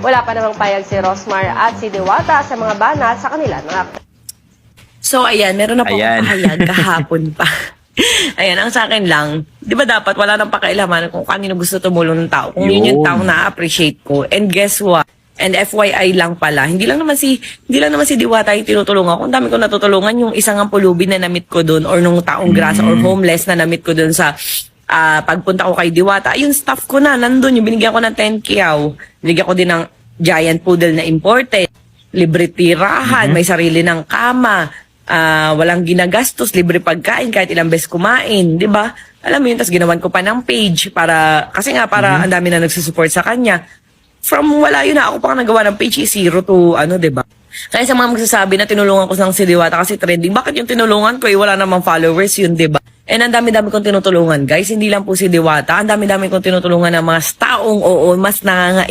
Wala pa namang payag si Rosmar at si Diwata sa mga bana sa kanila anak. So, ayan, meron na po akong pahayag kahapon pa. Ayan, ang sa akin lang, di ba dapat wala nang pakailaman kung kanino gusto tumulong ng tao, kung yun yung tao na-appreciate ko. And guess what? And FYI lang pala, hindi lang naman si Diwata yung tinutulungan ko. Ang dami ko natutulungan yung isang ampulubi na namit ko doon or nung taong grasa or homeless na namit ko doon sa pagpunta ko kay Diwata. Yung staff ko na, nandun, yung binigyan ko ng 10 kiyaw. Binigyan ko din ng giant poodle na imported. Libre tirahan, may sarili ng kama. Walang ginagastos, libre pagkain kahit ilang beses kumain, 'di ba? Alam mo yun, tas ginawan ko pa ng page para kasi nga para ang dami na nagsusupport sa kanya. From wala yun na ako pa nagawa ng page 0 to 'di ba? Kaya sa mga magsasabi na tinulungan ko sang si Diwata kasi trending, bakit yung tinulungan ko wala namang followers yun, 'di ba? And ang dami-dami kong tinutulungan, guys, hindi lang po si Diwata, ang dami-dami kong tinutulungan ng mga taong mas nangangailangan.